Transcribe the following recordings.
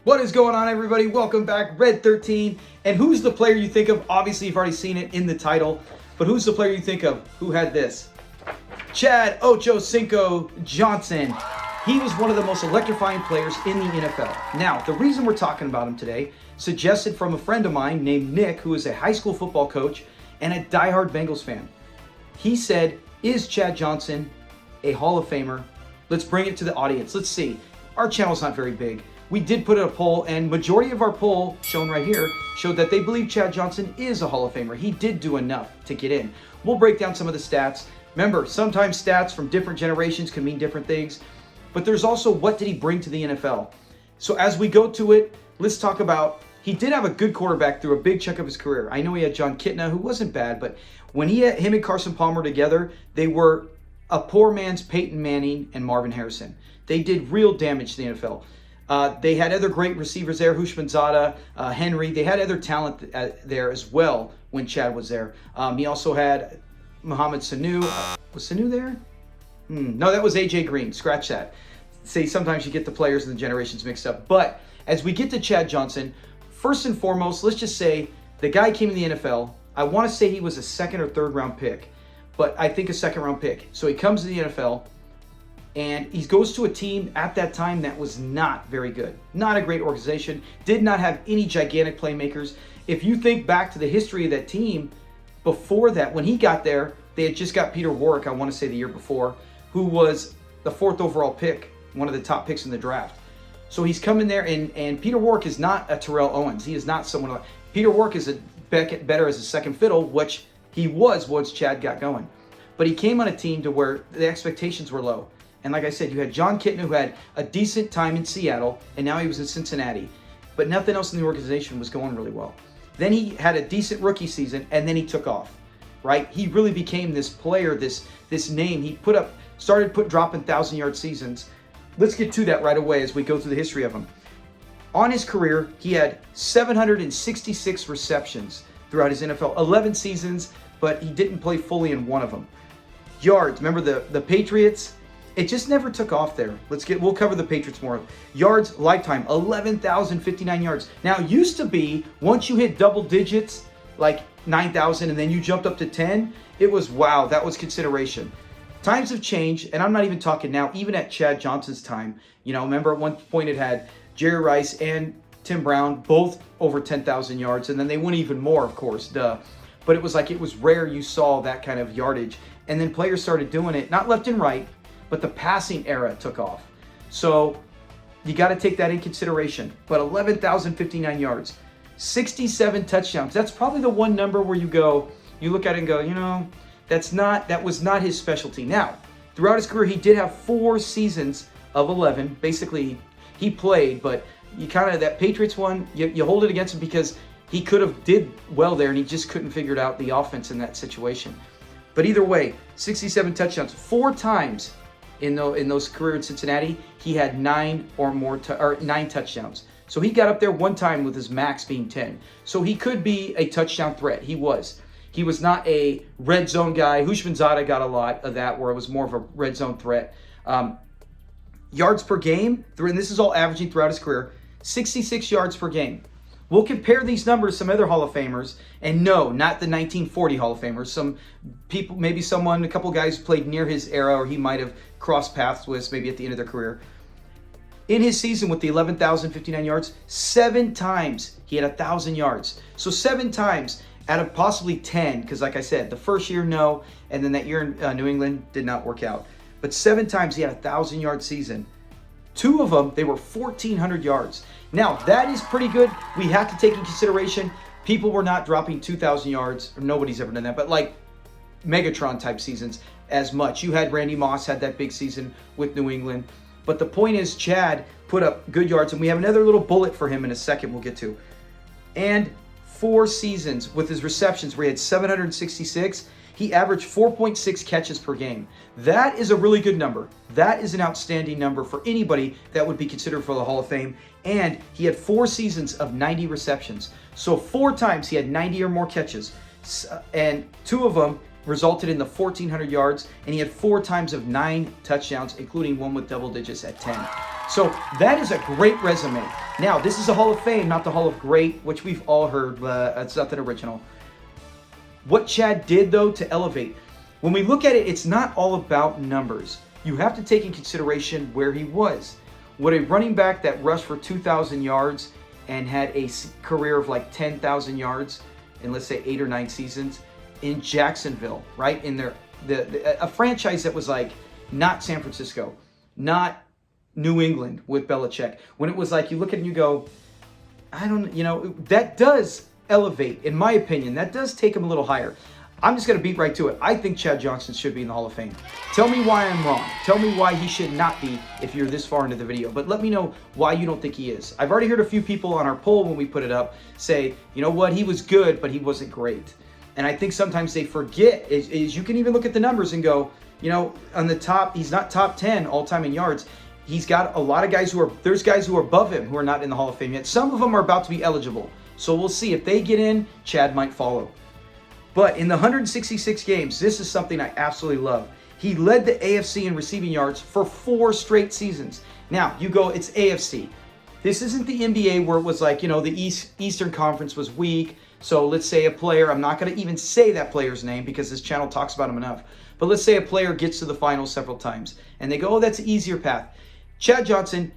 What is going on, everybody? Welcome back, Red 13. And who's the player you think of? Obviously, you've already seen it in the title, but who's the player you think of who had this? Chad Ochocinco Johnson. He was one of the most electrifying players in the NFL. Now, the reason we're talking about him today, suggested from a friend of mine named Nick, who is a high school football coach and a diehard Bengals fan. He said, is Chad Johnson a Hall of Famer? Let's bring it to the audience. Let's see. Our channel's not very big. We did put in a poll, and majority of our poll, shown right here, showed that they believe Chad Johnson is a Hall of Famer. He did do enough to get in. We'll break down some of the stats. Remember, sometimes stats from different generations can mean different things, but there's also what did he bring to the NFL. So as we go to it, let's talk about, he did have a good quarterback through a big chunk of his career. I know he had John Kitna, who wasn't bad, but when he had him and Carson Palmer together, they were a poor man's Peyton Manning and Marvin Harrison. They did real damage to the NFL. They had other great receivers there, Hushmanzada, Henry. They had other talent there as well when Chad was there. He also had Mohamed Sanu. Was Sanu there? No, that was A.J. Green. Scratch that. See, sometimes you get the players and the generations mixed up. But as we get to Chad Johnson, first and foremost, let's just say the guy came in the NFL. I want to say he was a second or third round pick, but I think a second round pick. So he comes to the NFL. And he goes to a team at that time that was not very good. Not a great organization. Did not have any gigantic playmakers. If you think back to the history of that team, before that, when he got there, they had just got Peter Warrick, I want to say the year before, who was the 4th overall pick, one of the top picks in the draft. So he's coming there, and Peter Warrick is not a Terrell Owens. He is not someone like... Peter Warrick is better as a second fiddle, which he was once Chad got going. But he came on a team to where the expectations were low. And like I said, you had John Kitna, who had a decent time in Seattle, and now he was in Cincinnati. But nothing else in the organization was going really well. Then he had a decent rookie season, and then he took off, right? He really became this player, this name. He started dropping 1,000-yard seasons. Let's get to that right away as we go through the history of him. On his career, he had 766 receptions throughout his NFL, 11 seasons, but he didn't play fully in one of them. Yards, remember the Patriots? It just never took off there. We'll cover the Patriots more. Yards, lifetime, 11,059 yards. Now, it used to be, once you hit double digits, like 9,000, and then you jumped up to 10, it was, wow, that was consideration. Times have changed, and I'm not even talking now, even at Chad Johnson's time. You know, remember at one point it had Jerry Rice and Tim Brown, both over 10,000 yards, and then they went even more, of course, duh. But it was like, it was rare you saw that kind of yardage. And then players started doing it, not left and right, but the passing era took off. So you got to take that in consideration. But 11,059 yards, 67 touchdowns. That's probably the one number where you look at it and go, you know, that was not his specialty. Now, throughout his career, he did have 4 seasons of 11. Basically, he played, but you kind of, that Patriots one, you hold it against him because he could have did well there and he just couldn't figure out the offense in that situation. But either way, 67 touchdowns, 4 times. In those career in Cincinnati, he had 9 touchdowns. So he got up there one time with his max being 10. So he could be a touchdown threat. He was. He was not a red zone guy. Hushmanzada got a lot of that where it was more of a red zone threat. Yards per game, and this is all averaging throughout his career, 66 yards per game. We'll compare these numbers to some other Hall of Famers, and no, not the 1940 Hall of Famers. Some people, maybe a couple guys played near his era, or he might have crossed paths with maybe at the end of their career. In his season with the 11,059 yards, 7 times he had 1,000 yards. So 7 times out of possibly 10, because like I said, the first year, no, and then that year in New England did not work out. But 7 times he had a 1,000-yard season. 2 of them, they were 1,400 yards. Now, that is pretty good. We have to take in consideration, people were not dropping 2,000 yards, or nobody's ever done that, but like Megatron-type seasons as much. You had Randy Moss had that big season with New England. But the point is, Chad put up good yards, and we have another little bullet for him in a second we'll get to. And 4 seasons with his receptions where he had 766, he averaged 4.6 catches per game. That is a really good number. That is an outstanding number for anybody that would be considered for the Hall of Fame. And he had 4 seasons of 90 receptions. So 4 times he had 90 or more catches. And 2 of them resulted in the 1,400 yards. And he had 4 times of 9 touchdowns, including one with double digits at 10. So that is a great resume. Now, this is a Hall of Fame, not the Hall of Great, which we've all heard. It's nothing original. What Chad did, though, to elevate, when we look at it, it's not all about numbers. You have to take in consideration where he was. What a running back that rushed for 2,000 yards and had a career of like 10,000 yards in, let's say, 8 or 9 seasons in Jacksonville, right? In a franchise that was like not San Francisco, not New England with Belichick. When it was like, you look at it and you go, that does elevate, in my opinion. That does take him a little higher. I'm just going to beat right to it. I think Chad Johnson should be in the Hall of Fame. Tell me why I'm wrong. Tell me why he should not be if you're this far into the video. But let me know why you don't think he is. I've already heard a few people on our poll when we put it up say, you know what, he was good, but he wasn't great. And I think sometimes they forget, is you can even look at the numbers and go, on the top, he's not top 10 all-time in yards. He's got a lot of guys there's guys who are above him who are not in the Hall of Fame yet. Some of them are about to be eligible. So we'll see. If they get in, Chad might follow. But in the 166 games, this is something I absolutely love. He led the AFC in receiving yards for 4 straight seasons. Now, you go, it's AFC. This isn't the NBA where it was like, the Eastern Conference was weak. So let's say a player, I'm not going to even say that player's name because this channel talks about him enough. But let's say a player gets to the finals several times and they go, oh, that's an easier path. Chad Johnson,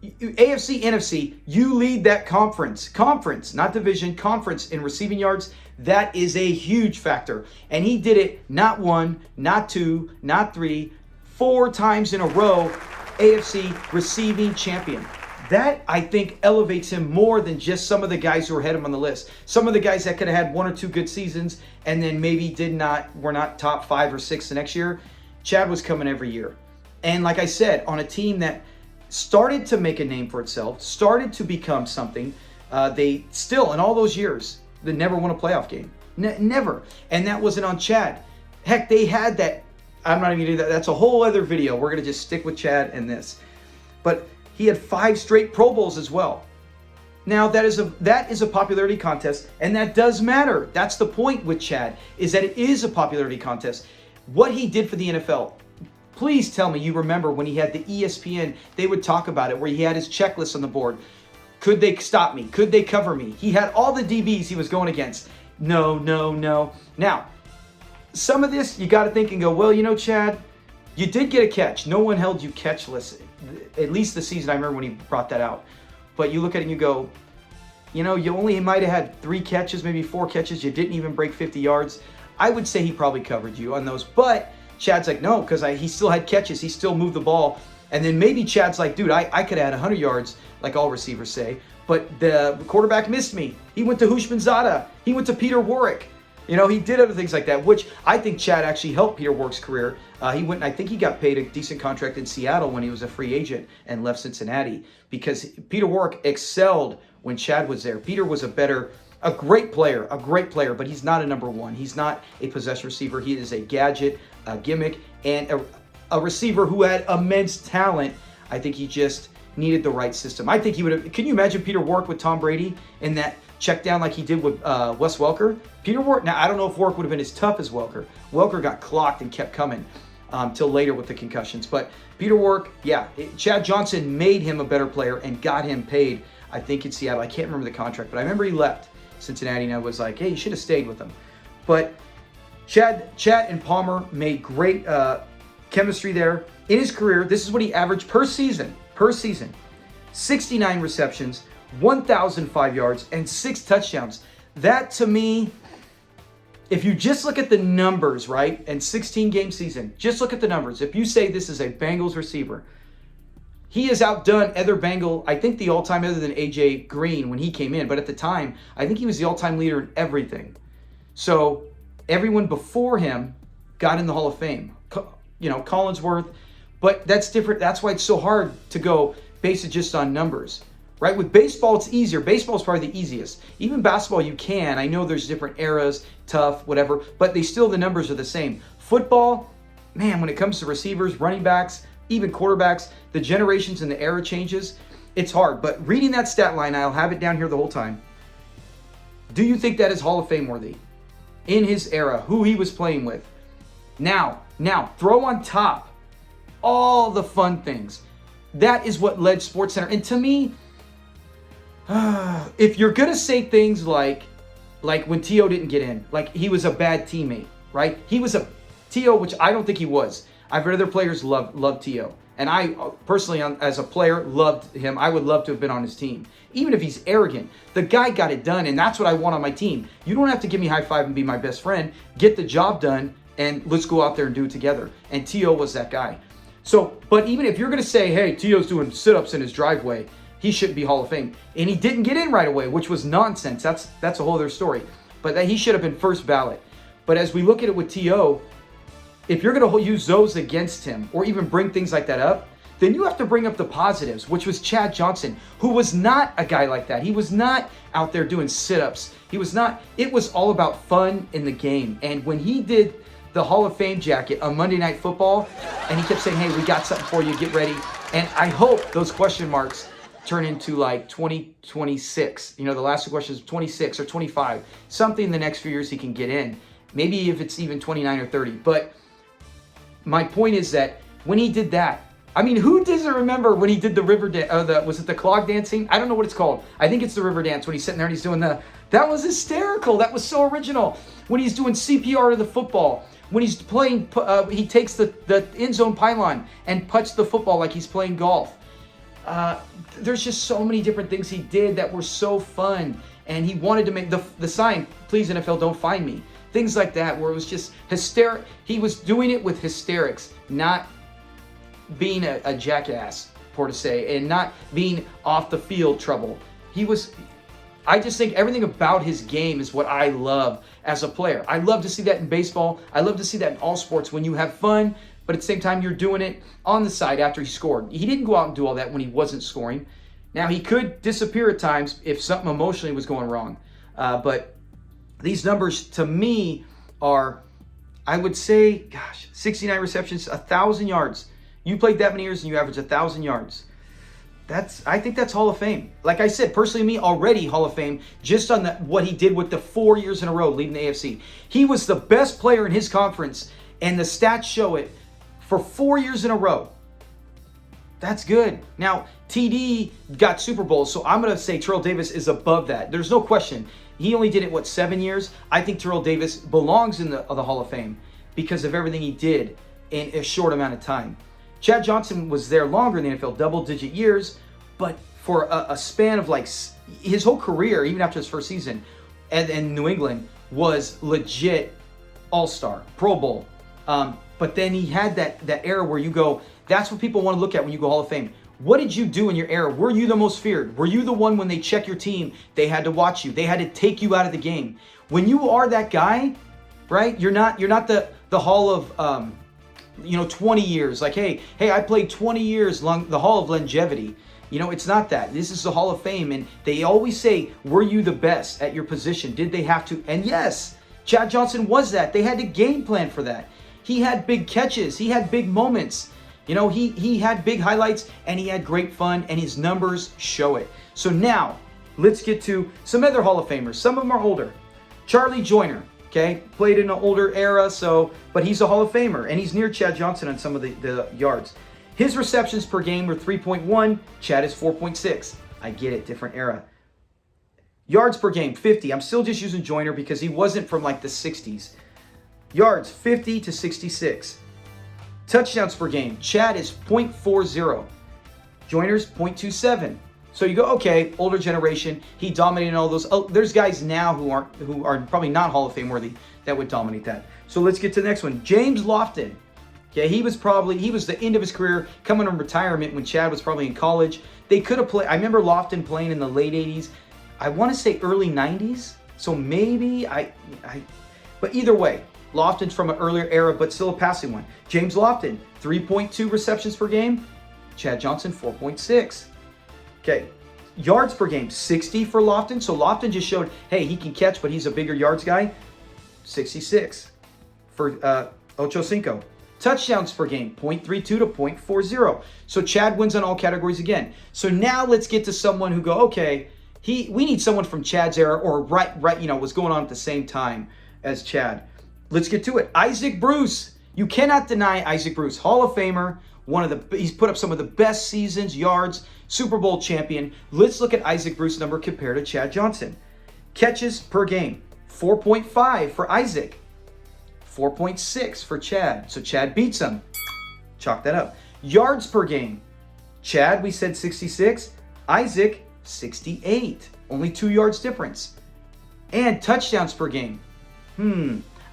AFC, NFC, you lead that conference, not division, conference in receiving yards. That is a huge factor. And he did it not 1, not 2, not 3, 4 times in a row, AFC receiving champion. That, I think, elevates him more than just some of the guys who are ahead of him on the list. Some of the guys that could have had 1 or 2 good seasons and then maybe were not top 5 or 6 the next year. Chad was coming every year. And like I said, on a team that started to make a name for itself, started to become something, they still, in all those years, they never won a playoff game. Never. And that wasn't on Chad. Heck, they had that. I'm not even going to do that. That's a whole other video. We're going to just stick with Chad and this. But he had 5 straight Pro Bowls as well. Now, that is a popularity contest, and that does matter. That's the point with Chad, is that it is a popularity contest. What he did for the NFL, please tell me you remember when he had the ESPN, they would talk about it, where he had his checklist on the board. Could they stop me? Could they cover me? He had all the DBs he was going against. No. Now, some of this you got to think and go, well, Chad, you did get a catch. No one held you catchless, at least the season I remember when he brought that out. But you look at it and you go, you only might have had 3 catches, maybe 4 catches. You didn't even break 50 yards. I would say he probably covered you on those. But Chad's like, no, because he still had catches. He still moved the ball. And then maybe Chad's like, dude, I could have had 100 yards, like all receivers say. But the quarterback missed me. He went to Hushmanzada. He went to Peter Warwick. He did other things like that, which I think Chad actually helped Peter Warwick's career. He went and I think he got paid a decent contract in Seattle when he was a free agent and left Cincinnati because Peter Warwick excelled when Chad was there. Peter was a great player, but he's not a number 1. He's not a possession receiver. He is a gadget, a gimmick, and a receiver who had immense talent. I think he just needed the right system. I think he would have. Can you imagine Peter Warwick with Tom Brady in that check down like he did with Wes Welker? Peter Warwick, now I don't know if Warwick would have been as tough as Welker. Welker got clocked and kept coming till later with the concussions. But Peter Warwick, Chad Johnson made him a better player and got him paid, I think, in Seattle. I can't remember the contract, but I remember he left Cincinnati and I was like, hey, you should have stayed with him. But Chad and Palmer made great chemistry there. In his career, this is what he averaged per season. 69 receptions, 1,005 yards, and 6 touchdowns. That, to me, if you just look at the numbers, right, and 16-game season, just look at the numbers. If you say this is a Bengals receiver, he has outdone other Bengal, I think the all-time other than A.J. Green when he came in. But at the time, I think he was the all-time leader in everything. So everyone before him got in the Hall of Fame. Collinsworth. But that's different. That's why it's so hard to go base it just on numbers. Right? With baseball, it's easier. Baseball is probably the easiest. Even basketball, you can. I know there's different eras, tough, whatever. But the numbers are the same. Football, man, when it comes to receivers, running backs, even quarterbacks, the generations and the era changes, it's hard. But reading that stat line, I'll have it down here the whole time. Do you think that is Hall of Fame worthy? In his era, who he was playing with. Now, throw on top all the fun things. that is what led SportsCenter. And to me, if you're going to say things like when T.O. didn't get in, like he was a bad teammate, right? He was a T.O., which I don't think he was. I've heard other players love T.O. And I personally, as a player, loved him. I would love to have been on his team. Even if he's arrogant, the guy got it done, and that's what I want on my team. You don't have to give me a high five and be my best friend. Get the job done, and let's go out there and do it together. And T.O. was that guy. So, but even if you're going to say, hey, T.O.'s doing sit-ups in his driveway, he shouldn't be Hall of Fame. And he didn't get in right away, which was nonsense. That's a whole other story. But that he should have been first ballot. But as we look at it with T.O., if you're going to use those against him or even bring things like that up, then you have to bring up the positives, which was Chad Johnson, who was not a guy like that. He was not out there doing sit-ups. He was not. It was all about fun in the game. And when he did the Hall of Fame jacket on Monday Night Football, and he kept saying, hey, we got something for you, get ready. And I hope those question marks turn into like 2026. You know, the last two questions, 26 or 25. Something in the next few years he can get in. Maybe if it's even 29 or 30. But my point is that when he did that, I mean, who doesn't remember when he did the river dance? Was it the clog dancing? I don't know what it's called. I think it's the river dance when he's sitting there and he's doing that was hysterical. That was so original. When he's doing CPR to the football, when he's playing, he takes the end zone pylon and puts the football like he's playing golf. There's just so many different things he did that were so fun. And he wanted to make the sign, please NFL, don't find me. Things like that, where it was just hysteric. He was doing it with hysterics, not being a jackass, for to say, and not being off the field trouble. I just think everything about his game is what I love as a player. I love to see that in baseball. I love to see that in all sports when you have fun, but at the same time you're doing it on the side after he scored. He didn't go out and do all that when he wasn't scoring. Now, he could disappear at times if something emotionally was going wrong. But these numbers, to me, are, I would say, 69 receptions, 1,000 yards. You played that many years and you average 1,000 yards. I think that's Hall of Fame. Like I said, personally, me, already Hall of Fame, just on what he did with the 4 years in a row leading the AFC. He was the best player in his conference, and the stats show it, for 4 years in a row. That's good. Now, TD got Super Bowls, so I'm going to say Terrell Davis is above that. There's no question. He only did it, 7 years? I think Terrell Davis belongs in the Hall of Fame because of everything he did in a short amount of time. Chad Johnson was there longer in the NFL, double-digit years, but for a span of his whole career, even after his first season, and New England, was legit all-star, Pro Bowl. But then he had that era where you go, that's what people want to look at when you go Hall of Fame. What did you do in your era? Were you the most feared? Were you the one when they check your team, they had to watch you? They had to take you out of the game. When you are that guy, right? You're not the Hall of 20 years. Like, hey, I played 20 years long, the Hall of Longevity. It's not that. This is the Hall of Fame, and they always say, were you the best at your position? Did they have to? And yes, Chad Johnson was that. They had to game plan for that. He had big catches. He had big moments. He had big highlights, and he had great fun, and his numbers show it. So now, let's get to some other Hall of Famers. Some of them are older. Charlie Joyner, okay, played in an older era, but he's a Hall of Famer, and he's near Chad Johnson on some of the yards. His receptions per game were 3.1. Chad is 4.6. I get it, different era. Yards per game, 50. I'm still just using Joyner because he wasn't from the 60s. Yards, 50 to 66. Touchdowns per game, Chad is 0.40. Joyner's 0.27. So you go, okay, older generation, he dominated all those. Oh, there's guys now who are probably not Hall of Fame worthy that would dominate that. So let's get to the next one. James Lofton. Okay, he was the end of his career, coming from retirement when Chad was probably in college. They could have played. I remember Lofton playing in the late 80s. I want to say early 90s. So maybe but either way, Lofton's from an earlier era, but still a passing one. James Lofton, 3.2 receptions per game. Chad Johnson, 4.6. Okay, yards per game, 60 for Lofton. So Lofton just showed, hey, he can catch, but he's a bigger yards guy. 66 for Ochocinco. Touchdowns per game, 0.32 to 0.40. So Chad wins on all categories again. So now let's get to someone who go, okay, we need someone from Chad's era or right, was going on at the same time as Chad. Let's get to it. Isaac Bruce. You cannot deny Isaac Bruce. Hall of Famer, He's put up some of the best seasons, yards, Super Bowl champion. Let's look at Isaac Bruce number compared to Chad Johnson. Catches per game, 4.5 for Isaac, 4.6 for Chad. So Chad beats him. Chalk that up. Yards per game. Chad, we said 66. Isaac, 68. Only 2 yards difference. And touchdowns per game.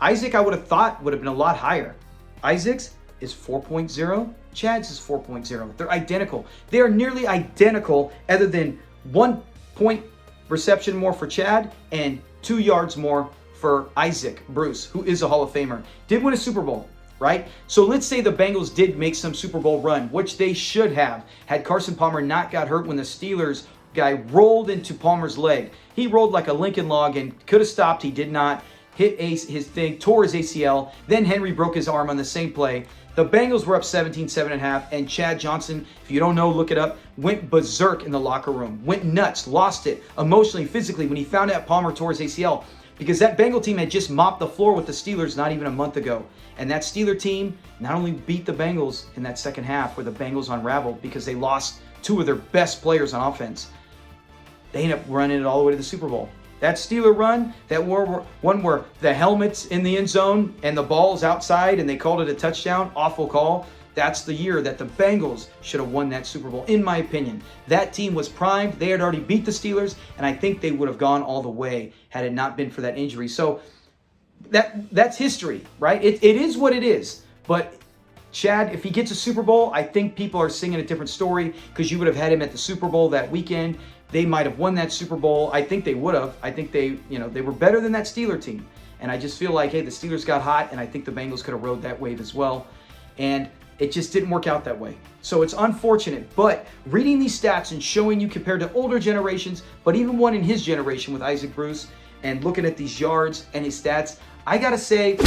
Isaac, I would have thought, would have been a lot higher. Isaac's is 4.0. Chad's is 4.0. They're identical. They are nearly identical, other than 1 point reception more for Chad and 2 yards more for Isaac Bruce, who is a Hall of Famer. Did win a Super Bowl, right? So let's say the Bengals did make some Super Bowl run, which they should have, had Carson Palmer not got hurt when the Steelers guy rolled into Palmer's leg. He rolled like a Lincoln log and could have stopped. He did not. Hit his thing, tore his ACL. Then Henry broke his arm on the same play. The Bengals were up 17-7.5, and Chad Johnson, if you don't know, look it up, went berserk in the locker room. Went nuts, lost it, emotionally, physically, when he found out Palmer tore his ACL. Because that Bengal team had just mopped the floor with the Steelers not even a month ago. And that Steeler team not only beat the Bengals in that second half where the Bengals unraveled because they lost 2 of their best players on offense, they ended up running it all the way to the Super Bowl. That Steeler run, that one where the helmet's in the end zone and the ball's outside and they called it a touchdown, awful call. That's the year that the Bengals should have won that Super Bowl, in my opinion. That team was primed. They had already beat the Steelers, and I think they would have gone all the way had it not been for that injury. So that's history, right? It is what it is. But Chad, if he gets a Super Bowl, I think people are singing a different story because you would have had him at the Super Bowl that weekend. They might have won that Super Bowl. I think they would have. I think they were better than that Steeler team. And I just feel like, hey, the Steelers got hot, and I think the Bengals could have rode that wave as well. And it just didn't work out that way. So it's unfortunate. But reading these stats and showing you compared to older generations, but even one in his generation with Isaac Bruce, and looking at these yards and his stats, I got to say,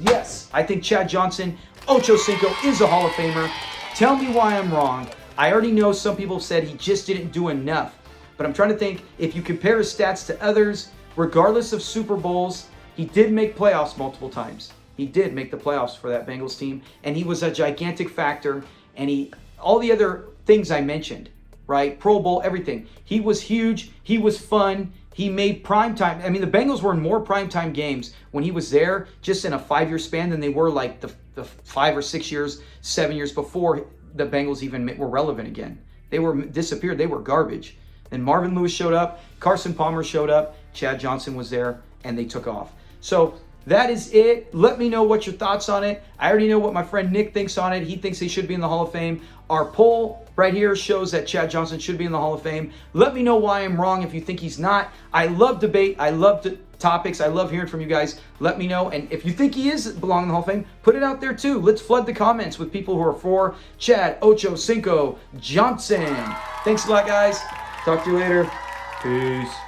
yes, I think Chad Johnson, Ochocinco, is a Hall of Famer. Tell me why I'm wrong. I already know some people said he just didn't do enough. But I'm trying to think, if you compare his stats to others, regardless of Super Bowls, he did make playoffs multiple times. He did make the playoffs for that Bengals team, and he was a gigantic factor. And all the other things I mentioned, right? Pro Bowl, everything. He was huge. He was fun. He made primetime. I mean, the Bengals were in more primetime games when he was there, just in a 5-year span, than they were like the 5 or 6 years, 7 years before the Bengals even were relevant again. They were disappeared. They were garbage. Then Marvin Lewis showed up. Carson Palmer showed up. Chad Johnson was there, and they took off. So that is it. Let me know what your thoughts on it. I already know what my friend Nick thinks on it. He thinks he should be in the Hall of Fame. Our poll right here shows that Chad Johnson should be in the Hall of Fame. Let me know why I'm wrong if you think he's not. I love debate. I love topics. I love hearing from you guys. Let me know. And if you think he is belong in the Hall of Fame, put it out there too. Let's flood the comments with people who are for Chad Ochocinco Johnson. Thanks a lot, guys. Talk to you later. Peace.